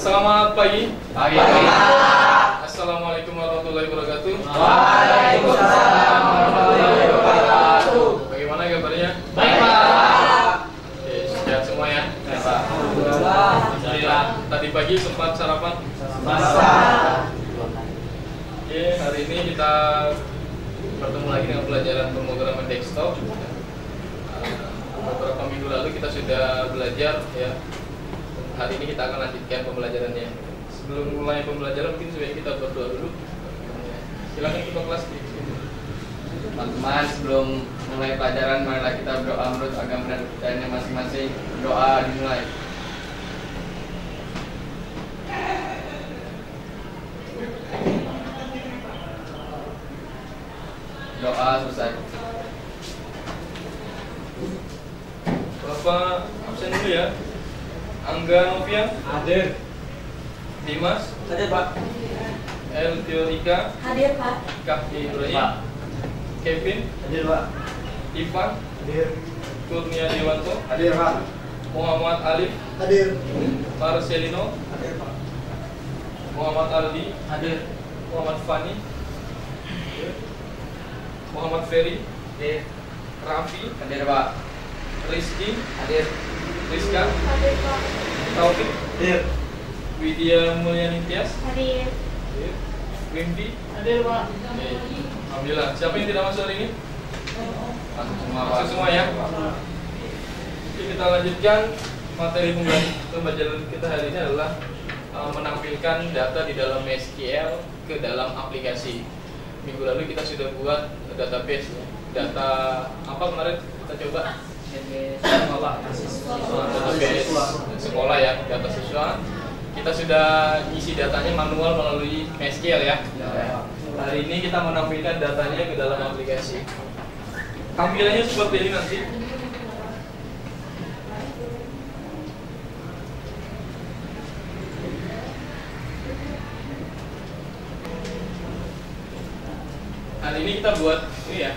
Selamat pagi. Pagi. Assalamualaikum warahmatullahi wabarakatuh. Waalaikumsalam warahmatullahi wabarakatuh. Bagaimana kabarnya? Baik, Pak. Oke, sehat semua ya. Ya, Pak. Alhamdulillah. Tadi pagi sempat sarapan? Masa. Oke, hari ini kita bertemu lagi dengan pelajaran pemrograman desktop. Beberapa minggu lalu kita sudah belajar ya. Hari ini kita akan lanjutkan pembelajarannya. Sebelum mulai pembelajaran mungkin sebaiknya kita berdoa dulu. Silakan kita kelas di sini. Teman-teman, sebelum mulai pelajaran, marilah kita berdoa menurut agama dan kepercayaannya masing-masing. Doa dimulai. Doa selesai. Bapak absen dulu ya. Angga Novian, Hadir. Dimas, Hadir, Pak. El Teorika, Hadir, Pak. Kahfi Ibrahim, Pak. Kevin, Hadir, Pak. Ivan, Hadir. Kurnia Dewanto, Hadir, Pak. Muhammad Alif, Hadir. Marcelino, Hadir, Pak. Muhammad Aldi, Hadir. Muhammad Fani, Muhammad Ferry, Hadir. Raffi, Hadir, Pak. Rizky, Hadir. Rizka, Hadir, Pak. Taufik, Hadir. Widya Mulyani Tias, Hadir. Wimpi. Hadir, Pak. Oke, alhamdulillah. Siapa yang tidak masuk hari ini? Masuk semua, Pak. Masuk semua ya. Oke, kita lanjutkan materi pembelajaran kita hari ini adalah menampilkan data di dalam SQL ke dalam aplikasi. Minggu lalu kita sudah buat database ya. Data apa kemarin kita coba? Database sekolah ya, data siswa. Kita sudah isi datanya manual melalui SQL ya. Hari ini kita menampilkan datanya ke dalam aplikasi. Tampilannya seperti ini nanti. Hari ini kita buat ini ya.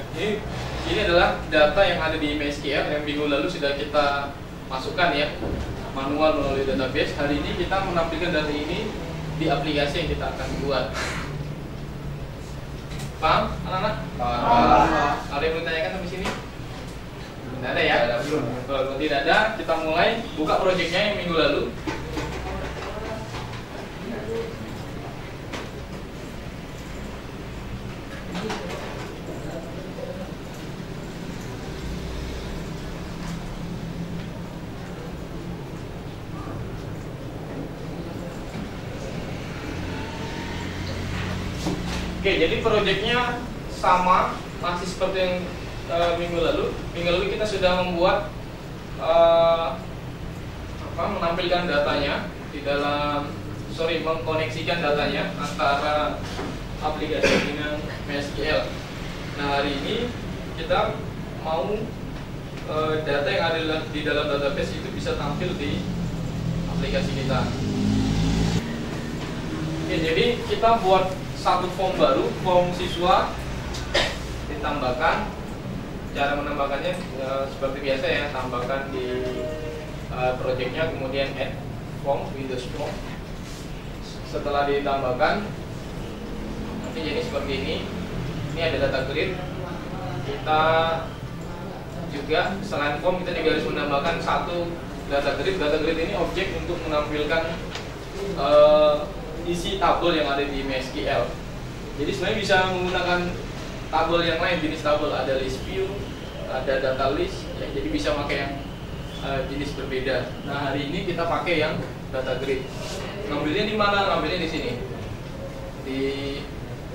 Ini adalah data yang ada di MySQL yang minggu lalu sudah kita masukkan ya, manual melalui database. Hari ini kita menampilkan data ini di aplikasi yang kita akan buat. Paham, anak-anak? Ada yang mau ditanyakan sampai sini? Tidak ada ya? Kalau tidak ada, kita mulai buka proyeknya yang minggu lalu. Oke, jadi proyeknya sama, masih seperti yang minggu lalu. Minggu lalu kita sudah membuat menampilkan datanya di dalam, mengkoneksikan datanya antara aplikasi dengan MySQL. Nah, hari ini kita mau data yang ada di dalam database itu bisa tampil di aplikasi kita. Oke, jadi kita buat satu form baru, form siswa, ditambahkan. Cara menambahkannya seperti biasa ya, tambahkan di projectnya, kemudian add form, Windows form. Setelah ditambahkan, nanti jadi seperti ini. Ini ada data grid. Kita juga selain form, kita juga harus menambahkan satu data grid. Data grid ini objek untuk menampilkan isi tabel yang ada di MySQL. Jadi sebenarnya bisa menggunakan tabel yang lain, jenis tabel, ada list view, ada data list ya, jadi bisa pakai yang jenis berbeda. Nah, hari ini kita pakai yang data grid. Ngambilnya di mana? Ngambilnya di sini. Di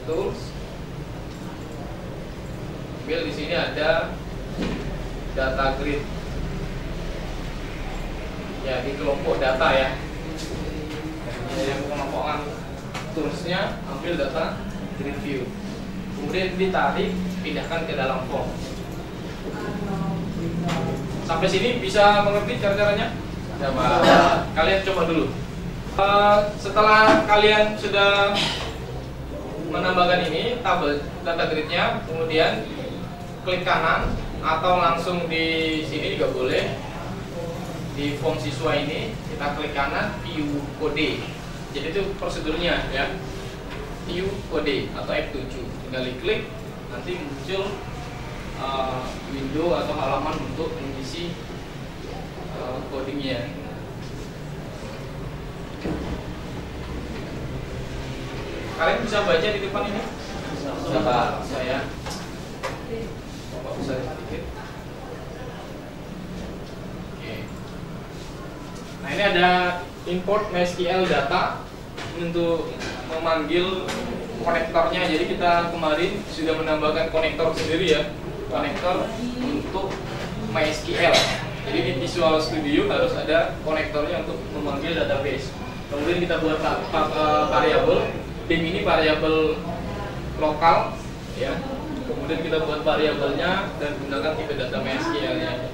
tools. Ambil di sini ada data grid. Ya, di kelompok data ya. Yang pengelompokan toolsnya, ambil data grid view, kemudian ditarik, pindahkan ke dalam form. Sampai sini bisa mengerti cara-caranya? Coba kalian coba dulu. Setelah kalian sudah menambahkan ini tabel data gridnya, kemudian klik kanan atau langsung di sini juga boleh, di form siswa ini kita klik kanan view kode. Jadi itu prosedurnya ya. View kode atau F7. Tinggal diklik, nanti muncul window atau halaman untuk mengisi codingnya. Kalian bisa baca di depan ini? Bisa Pak, saya coba bisa sedikit. Oke. Nah ini ada import MySQL data untuk memanggil konektornya. Jadi kita kemarin sudah menambahkan konektor sendiri ya, konektor untuk MySQL. Jadi di Visual Studio harus ada konektornya untuk memanggil database. Kemudian kita buat variabel. Dim ini variabel lokal ya. Kemudian kita buat variabelnya dan gunakan tipe data MySQL-nya.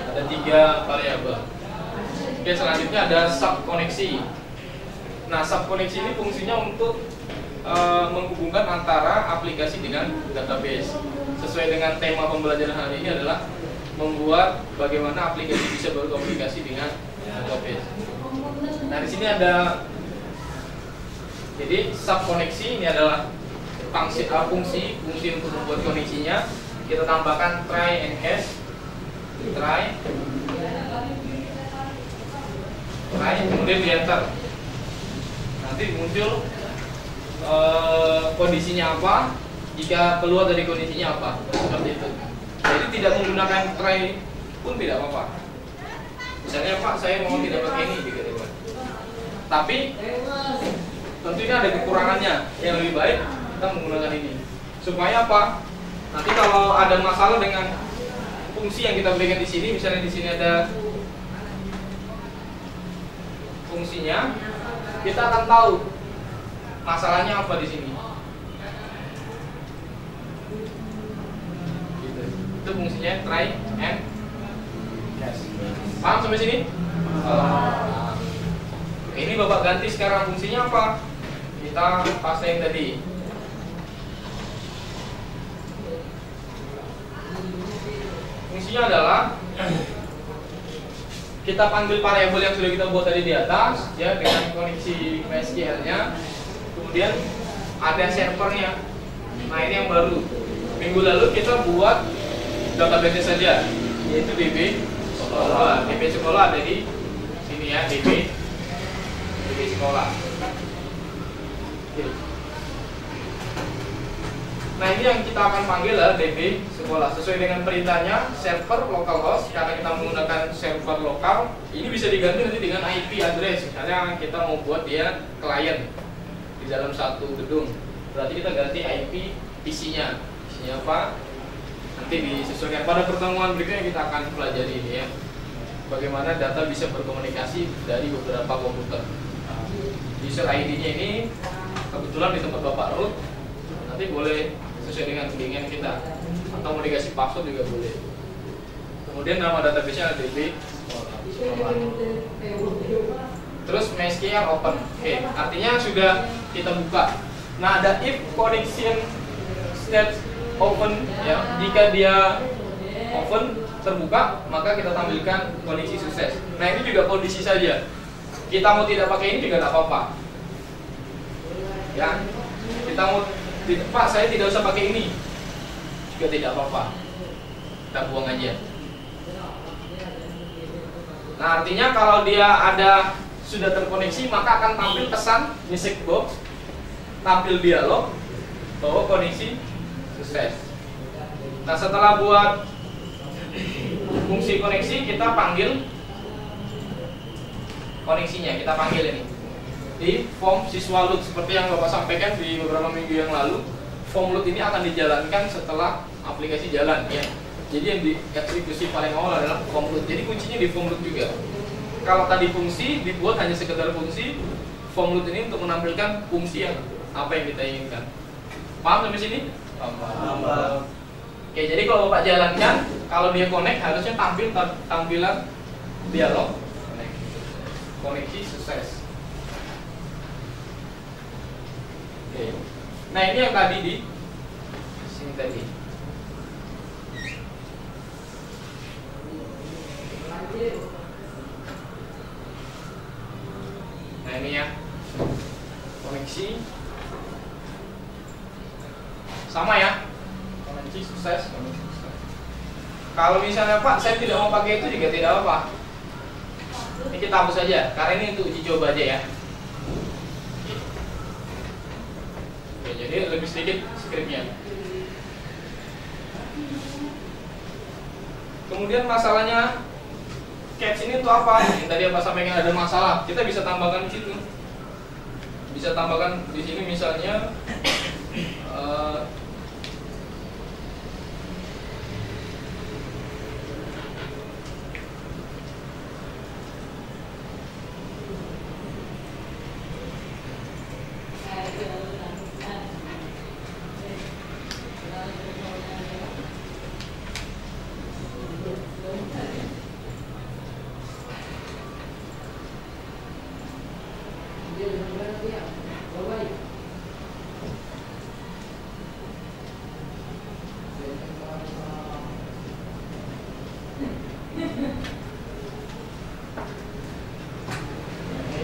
Ada 3 variabel. Oke, selanjutnya ada sub koneksi. Nah, sub koneksi ini fungsinya untuk menghubungkan antara aplikasi dengan database. Sesuai dengan tema pembelajaran hari ini adalah membuat bagaimana aplikasi bisa berkomunikasi dengan database. Nah, di sini ada jadi sub koneksi ini adalah fungsi untuk membuat koneksinya. Kita tambahkan try and catch, try, kemudian di enter. Nanti muncul kondisinya apa, jika keluar dari kondisinya apa, seperti itu. Jadi tidak menggunakan try pun tidak apa-apa. Misalnya Pak, saya mau tidak pakai ini gitu. Tapi tentunya ada kekurangannya. Yang lebih baik kita menggunakan ini. Supaya apa? Nanti kalau ada masalah dengan fungsi yang kita berikan di sini, misalnya di sini ada fungsinya, kita akan tahu masalahnya apa di sini. Gitu. Itu fungsinya try and catch. Paham sampai sini? Ini Bapak ganti sekarang fungsinya apa? Kita pastein tadi. Fungsinya adalah kita panggil variabel yang sudah kita buat tadi di atas ya, dengan koneksi MySQL-nya. Kemudian ada servernya. Nah, ini yang baru. Minggu lalu kita buat database saja, yaitu DB sekolah. DB sekolah ada di sini ya, DB sekolah. Nah, ini yang kita akan panggil adalah DB sekolah. Sesuai dengan perintahnya, server localhost, karena kita menggunakan server lokal, ini bisa diganti nanti dengan IP address. Misalnya kita mau buat dia klien di dalam satu gedung, berarti kita ganti IP PC-nya. PC-nya apa? Nanti disesuaikan. Pada pertemuan berikutnya kita akan pelajari ini ya, bagaimana data bisa berkomunikasi dari beberapa komputer. User ID-nya ini kebetulan di tempat Bapak Ruth, nanti boleh sesuai dengan keinginan kita, atau mau dikasih password juga boleh. Kemudian nama database-nya adalah DB. Terus MySQL open. Oke, artinya sudah kita buka. Nah, ada if connection state open ya. Jika dia open terbuka, maka kita tampilkan kondisi sukses. Nah, ini juga kondisi saja. Kita mau tidak pakai ini juga tidak apa-apa. Ya, kita mau Pak, saya tidak usah pakai ini, juga tidak apa-apa. Kita buang aja. Nah, artinya kalau dia sudah terkoneksi, maka akan tampil pesan message box, tampil dialog bahwa koneksi sukses. Nah, setelah buat fungsi koneksi, kita panggil koneksinya, kita panggil ini di form siswa load, seperti yang Bapak sampaikan di beberapa minggu yang lalu. Form load ini akan dijalankan setelah aplikasi jalan ya. Jadi yang dieksekusi paling awal adalah form load. Jadi kuncinya di form load juga. Kalau tadi fungsi dibuat hanya sekedar fungsi, form load ini untuk menampilkan fungsi yang apa yang kita inginkan. Paham sampai sini? Paham. Oke, jadi kalau Bapak jalankan, kalau dia connect harusnya tampil tampilan dialog koneksi sukses. Oke. Nah, ini yang tadi di sini tadi. koneksi sama ya, koneksi sukses. Kalau misalnya Pak saya tidak mau pakai itu juga tidak apa-apa, ini kita hapus saja karena ini untuk uji coba aja ya. Oke, jadi lebih sedikit skripnya. Kemudian masalahnya catch ini untuk apa? Yang tadi apa sampaikan ada masalah, kita bisa tambahkan di situ. Bisa tambahkan di sini misalnya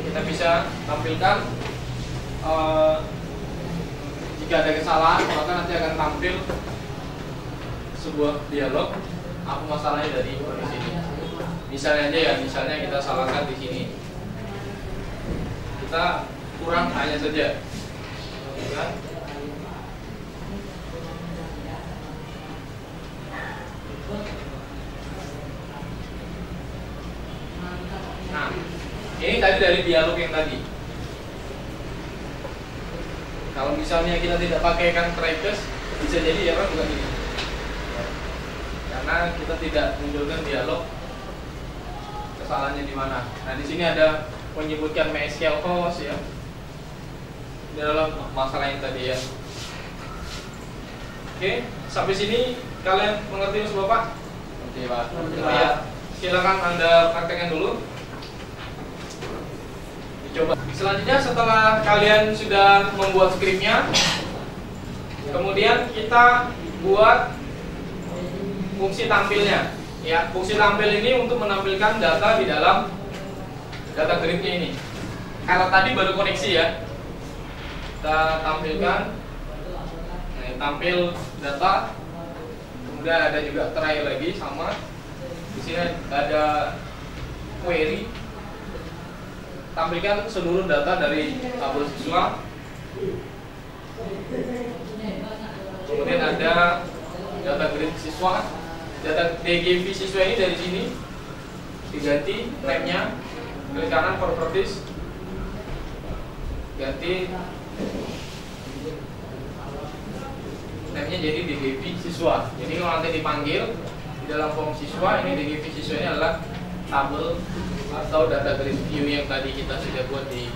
kita bisa tampilkan jika ada kesalahan maka nanti akan tampil sebuah dialog apa masalahnya dari kondisi ini. Misalnya aja ya, misalnya kita salahkan di sini, kita kurang hanya saja, kan? Nah, ini tadi dari dialog yang tadi. Kalau misalnya kita tidak pakaikan trackers, bisa jadi error bukan ini. Karena kita tidak munculkan dialog kesalahannya di mana. Nah, di sini ada menyebutkan MySQL host ya. Ini adalah masalah yang tadi ya. Oke, sampai sini kalian mengerti Mas Bapak? Oke, Pak. Ya, silakan Anda praktekkan dulu. Coba. Selanjutnya setelah kalian sudah membuat skripnya, kemudian kita buat fungsi tampilnya. Ya, fungsi tampil ini untuk menampilkan data di dalam data gridnya ini. Karena tadi baru koneksi ya, kita tampilkan. Nah, tampil data. Kemudian ada juga try lagi sama. Di sini ada query. Tampilkan seluruh data dari tabel siswa. Kemudian ada data grid siswa. Data DGV siswa ini dari sini diganti name-nya, klik kanan properties, ganti name-nya jadi DGV siswa. Jadi kalau nanti dipanggil di dalam form siswa, ini DGV siswa ini adalah tabel atau data grid view yang tadi kita sudah buat di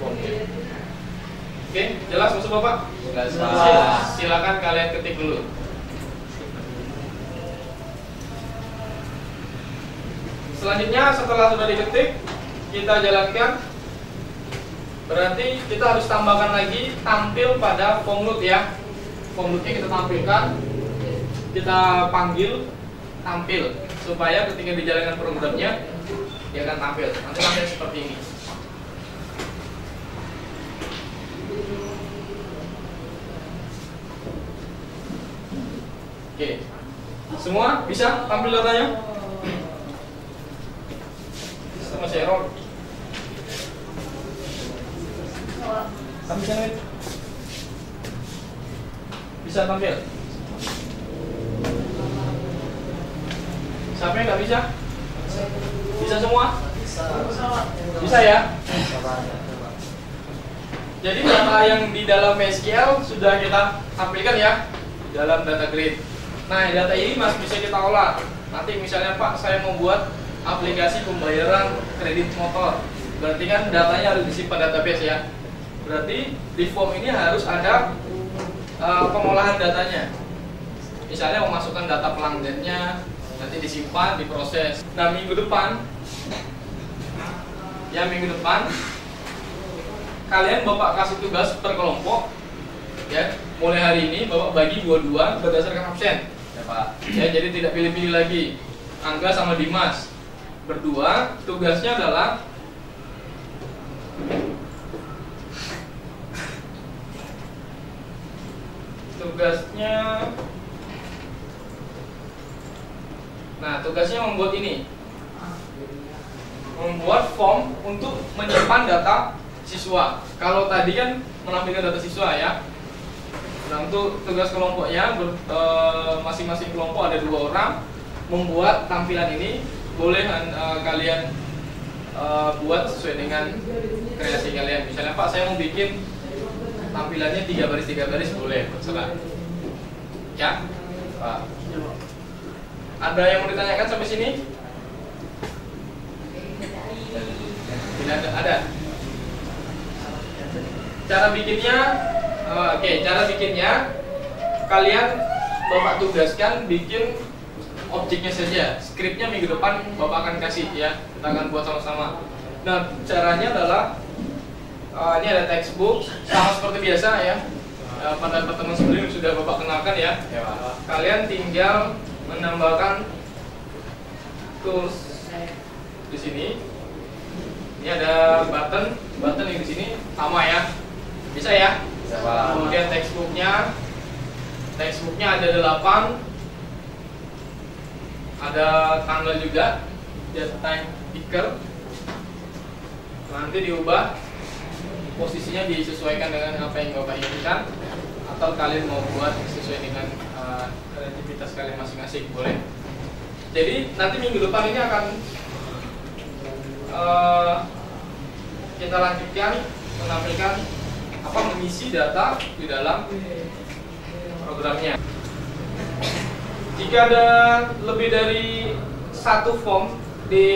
formnya. Oke, jelas maksud Bapak? Jelas. Silakan kalian ketik dulu. Selanjutnya setelah sudah diketik, kita jalankan. Berarti kita harus tambahkan lagi tampil pada form load ya. Form loadnya kita tampilkan, kita panggil tampil supaya ketika dijalankan programnya dia akan tampil. Nanti tampil seperti ini. Oke, semua bisa tampil datanya? Masih error. Tampil. Bisa tampil. Siapa yang nggak bisa? Bisa semua? Bisa ya? Jadi data yang di dalam SQL sudah kita tampilkan ya dalam data grid. Nah, data ini masih bisa kita olah. Nanti misalnya Pak, saya mau buat aplikasi pembayaran kredit motor. Berarti kan datanya harus disimpan database ya. Berarti di form ini harus ada pengolahan datanya. Misalnya memasukkan data pelanggannya, nanti disimpan, diproses. Nah, minggu depan kalian Bapak kasih tugas per kelompok ya. Mulai hari ini Bapak bagi 2-2 berdasarkan absen Ya, Pak. ya, jadi tidak pilih-pilih lagi. Angga sama Dimas berdua, tugasnya adalah tugasnya. Nah, tugasnya membuat ini, membuat form untuk menyimpan data siswa. Kalau tadi kan menampilkan data siswa ya. Nah, untuk tugas kelompoknya masing-masing kelompok ada 2 orang membuat tampilan ini. Boleh kalian buat sesuai dengan kreasi kalian. Misalnya, Pak, saya mau bikin tampilannya 3 baris boleh, terserah. Ya, Pak. Ada yang mau ditanyakan sampai sini? Tidak ada. Cara bikinnya, cara bikinnya kalian Bapak tugaskan bikin objeknya saja. Skripnya minggu depan Bapak akan kasih ya. Kita akan buat sama-sama. Nah, caranya adalah ini ada textbook sama seperti biasa ya. Pada pertemuan sebelumnya sudah Bapak kenalkan ya. Kalian tinggal menambahkan tools di sini. Ini ada button yang di sini sama ya. Bisa ya? Bisa. Kemudian textbooknya ada 8. Ada tanggal juga, just time picker. Nanti diubah posisinya, disesuaikan dengan apa yang Bapak inginkan, atau kalian mau buat sesuai dengan kreativitas kalian masing-masing, boleh. Jadi nanti minggu depan ini akan kita lanjutkan menampilkan mengisi data di dalam programnya. Jika ada lebih dari 1 form di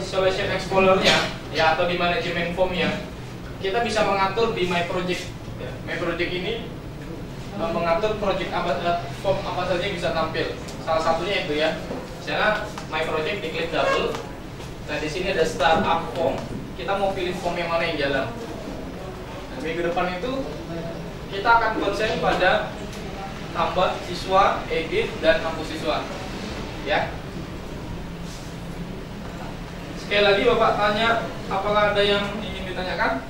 Solution Explorer-nya ya, atau di manajemen form-nya, kita bisa mengatur di My Project. My Project ini mengatur project form apa saja yang bisa tampil. Salah satunya itu ya. Misalnya My Project diklik double. Nah, di sini ada Startup Form. Kita mau pilih form yang mana yang jalan. Nah, minggu depan itu kita akan konsen pada tambah siswa, edit, dan hapus siswa. Ya. Sekali lagi Bapak tanya, apakah ada yang ingin ditanyakan?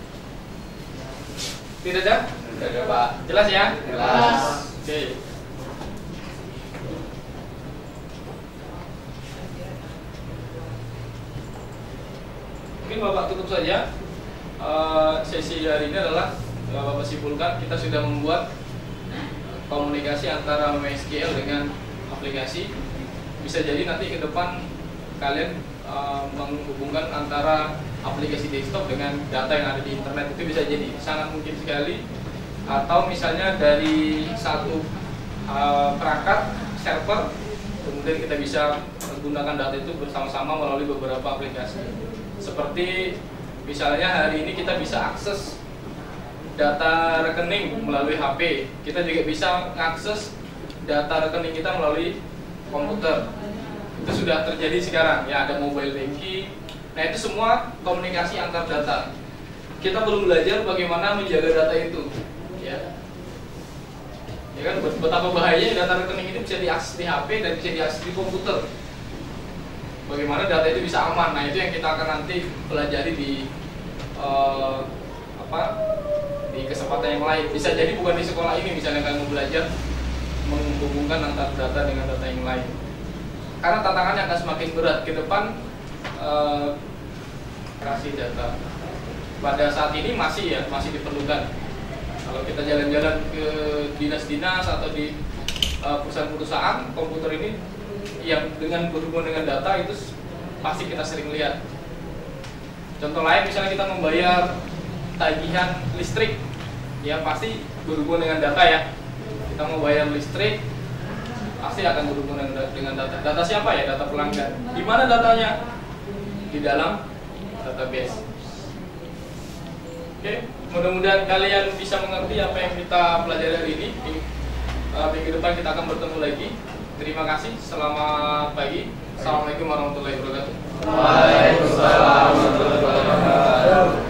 Tidak ada? Tidak ada, Pak. Jelas ya? Jelas. Oke. Mungkin Bapak tutup saja. Sesi hari ini adalah Bapak simpulkan kita sudah membuat komunikasi antara MySQL dengan aplikasi. Bisa jadi nanti ke depan kalian menghubungkan antara aplikasi desktop dengan data yang ada di internet, itu bisa jadi, sangat mungkin sekali. Atau misalnya dari satu perangkat server, kemudian kita bisa menggunakan data itu bersama-sama melalui beberapa aplikasi. Seperti misalnya hari ini kita bisa akses data rekening melalui HP, kita juga bisa mengakses data rekening kita melalui komputer. Itu sudah terjadi sekarang ya, ada mobile banking. Nah, itu semua komunikasi antar data. Kita belum belajar bagaimana menjaga data itu ya. Ya kan, betapa bahayanya data rekening itu bisa diakses di HP dan bisa diakses di komputer. Bagaimana data itu bisa aman. Nah, itu yang kita akan nanti pelajari di di kesempatan yang lain. Bisa jadi bukan di sekolah ini, misalnya kalian mau belajar menghubungkan antara data dengan data yang lain. Karena tantangannya akan semakin berat ke depan. Kasih data pada saat ini masih diperlukan. Kalau kita jalan-jalan ke dinas-dinas atau di perusahaan-perusahaan, komputer ini yang dengan berhubungan dengan data itu pasti kita sering lihat. Contoh lain, misalnya kita membayar tagihan listrik, ya pasti berhubungan dengan data ya. Kita mau bayar listrik, pasti akan berhubungan dengan data. Data siapa ya? Data pelanggan. Di mana datanya? Di dalam database. Oke, mudah-mudahan kalian bisa mengerti apa yang kita pelajari hari ini. Minggu depan kita akan bertemu lagi. Terima kasih. Selamat pagi. Assalamualaikum warahmatullahi wabarakatuh. Waalaikumsalam warahmatullahi wabarakatuh.